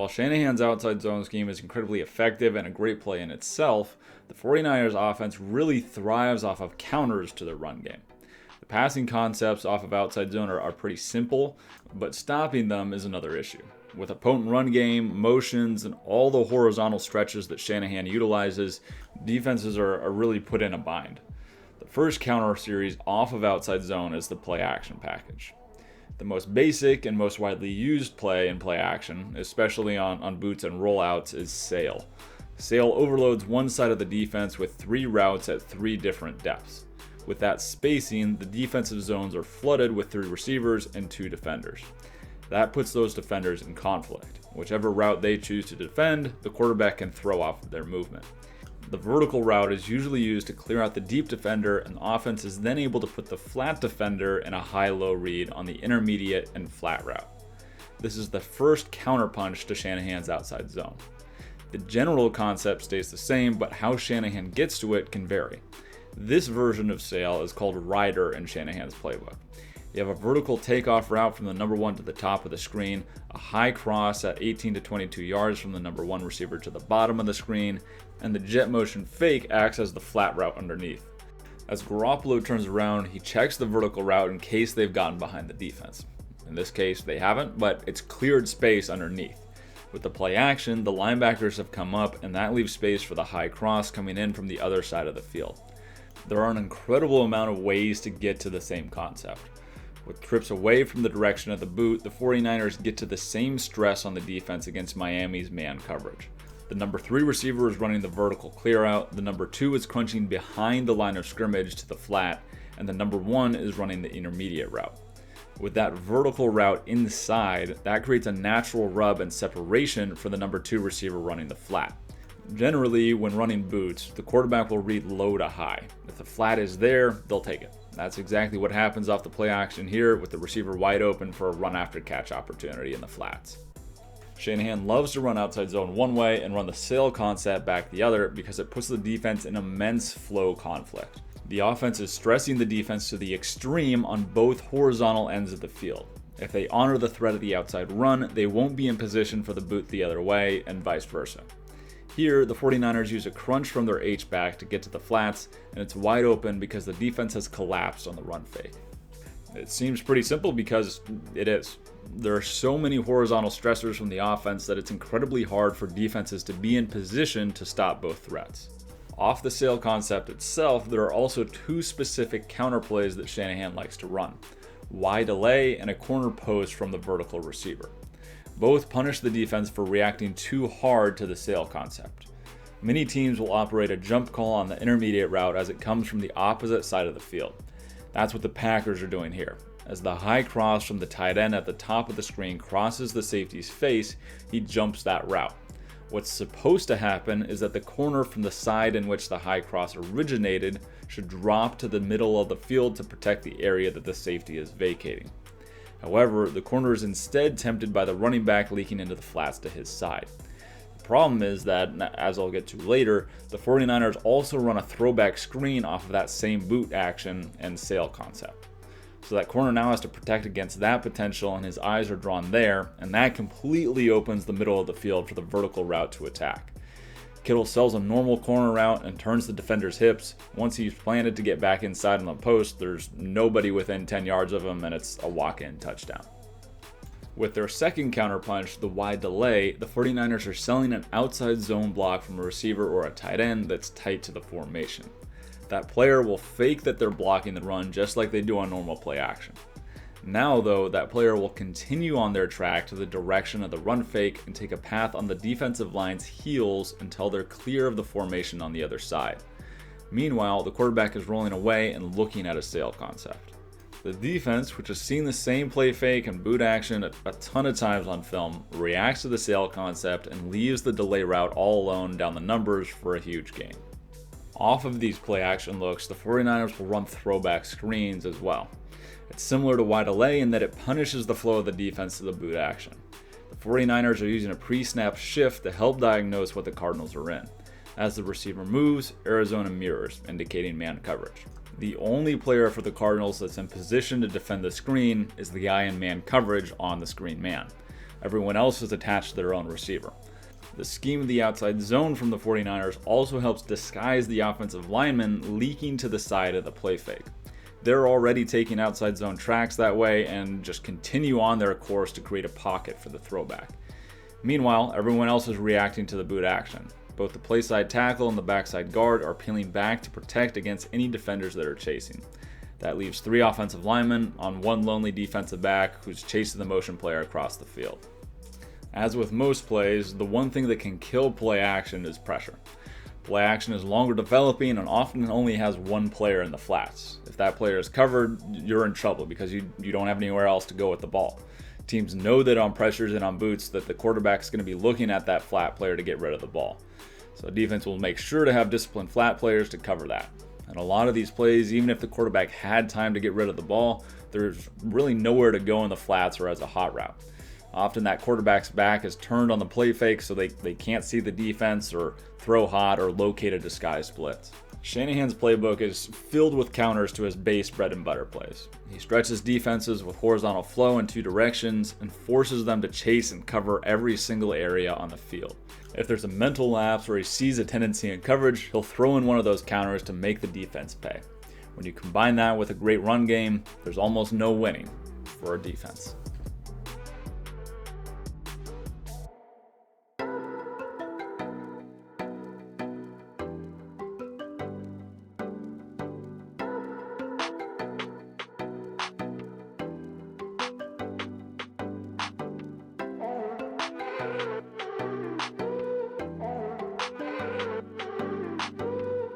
While Shanahan's outside zone scheme is incredibly effective and a great play in itself, the 49ers offense really thrives off of counters to their run game. The passing concepts off of outside zone are pretty simple, but stopping them is another issue. With a potent run game, motions, and all the horizontal stretches that Shanahan utilizes, defenses are really put in a bind. The first counter series off of outside zone is the play action package. The most basic and most widely used play in play action, especially on boots and rollouts, is sail. Sail overloads one side of the defense with 3 routes at 3 different depths. With that spacing, the defensive zones are flooded with 3 receivers and 2 defenders. That puts those defenders in conflict. Whichever route they choose to defend, the quarterback can throw off their movement. The vertical route is usually used to clear out the deep defender, and the offense is then able to put the flat defender in a high-low read on the intermediate and flat route. This is the first counterpunch to Shanahan's outside zone. The general concept stays the same, but how Shanahan gets to it can vary. This version of sail is called rider in Shanahan's playbook. You have a vertical takeoff route from the number 1 to the top of the screen, a high cross at 18 to 22 yards from the number 1 receiver to the bottom of the screen, and the jet motion fake acts as the flat route underneath. As Garoppolo turns around, he checks the vertical route in case they've gotten behind the defense. In this case, they haven't, but it's cleared space underneath. With the play action, the linebackers have come up, and that leaves space for the high cross coming in from the other side of the field. There are an incredible amount of ways to get to the same concept. With trips away from the direction of the boot, the 49ers get to the same stress on the defense against Miami's man coverage. The number 3 receiver is running the vertical clear out, the number 2 is crunching behind the line of scrimmage to the flat, and the number 1 is running the intermediate route. With that vertical route inside, that creates a natural rub and separation for the number 2 receiver running the flat. Generally, when running boots, the quarterback will read low to high. If the flat is there, they'll take it. That's exactly what happens off the play action here, with the receiver wide open for a run after catch opportunity in the flats. Shanahan loves to run outside zone one way and run the sail concept back the other because it puts the defense in immense flow conflict. The offense is stressing the defense to the extreme on both horizontal ends of the field. If they honor the threat of the outside run, they won't be in position for the boot the other way, and vice versa. Here, the 49ers use a crunch from their H-back to get to the flats, and it's wide open because the defense has collapsed on the run fake. It seems pretty simple because it is. There are so many horizontal stressors from the offense that it's incredibly hard for defenses to be in position to stop both threats. Off the sail concept itself, there are also 2 specific counterplays that Shanahan likes to run: Y delay and a corner post from the vertical receiver. Both punish the defense for reacting too hard to the sail concept. Many teams will operate a jump call on the intermediate route as it comes from the opposite side of the field. That's what the Packers are doing here. As the high cross from the tight end at the top of the screen crosses the safety's face, he jumps that route. What's supposed to happen is that the corner from the side in which the high cross originated should drop to the middle of the field to protect the area that the safety is vacating. However, the corner is instead tempted by the running back leaking into the flats to his side. The problem is that, as I'll get to later, the 49ers also run a throwback screen off of that same boot action and sail concept. So that corner now has to protect against that potential, and his eyes are drawn there, and that completely opens the middle of the field for the vertical route to attack. Kittle sells a normal corner route and turns the defender's hips. Once he's planted to get back inside on the post, there's nobody within 10 yards of him, and it's a walk-in touchdown. With their second counterpunch, the wide delay, the 49ers are selling an outside zone block from a receiver or a tight end that's tight to the formation. That player will fake that they're blocking the run just like they do on normal play action. Now, though, that player will continue on their track to the direction of the run fake and take a path on the defensive line's heels until they're clear of the formation on the other side. Meanwhile, the quarterback is rolling away and looking at a sail concept. The defense, which has seen the same play fake and boot action a ton of times on film, reacts to the sail concept and leaves the delay route all alone down the numbers for a huge gain. Off of these play action looks, the 49ers will run throwback screens as well. It's similar to wide delay in that it punishes the flow of the defense to the boot action. The 49ers are using a pre-snap shift to help diagnose what the Cardinals are in. As the receiver moves, Arizona mirrors, indicating man coverage. The only player for the Cardinals that's in position to defend the screen is the guy in man coverage on the screen man. Everyone else is attached to their own receiver. The scheme of the outside zone from the 49ers also helps disguise the offensive linemen leaking to the side of the play fake. They're already taking outside zone tracks that way and just continue on their course to create a pocket for the throwback. Meanwhile, everyone else is reacting to the boot action. Both the play side tackle and the backside guard are peeling back to protect against any defenders that are chasing. That leaves 3 offensive linemen on 1 lonely defensive back who's chasing the motion player across the field. As with most plays, the one thing that can kill play action is pressure. Play action is longer developing and often only has 1 player in the flats. If that player is covered, you're in trouble because you don't have anywhere else to go with the ball. Teams know that on pressures and on boots that the quarterback's going to be looking at that flat player to get rid of the ball. So defense will make sure to have disciplined flat players to cover that. And a lot of these plays, even if the quarterback had time to get rid of the ball, there's really nowhere to go in the flats or as a hot route. Often that quarterback's back is turned on the play fake so they can't see the defense or throw hot or locate a disguised blitz. Shanahan's playbook is filled with counters to his base bread and butter plays. He stretches defenses with horizontal flow in 2 directions and forces them to chase and cover every single area on the field. If there's a mental lapse or he sees a tendency in coverage, he'll throw in one of those counters to make the defense pay. When you combine that with a great run game, there's almost no winning for a defense.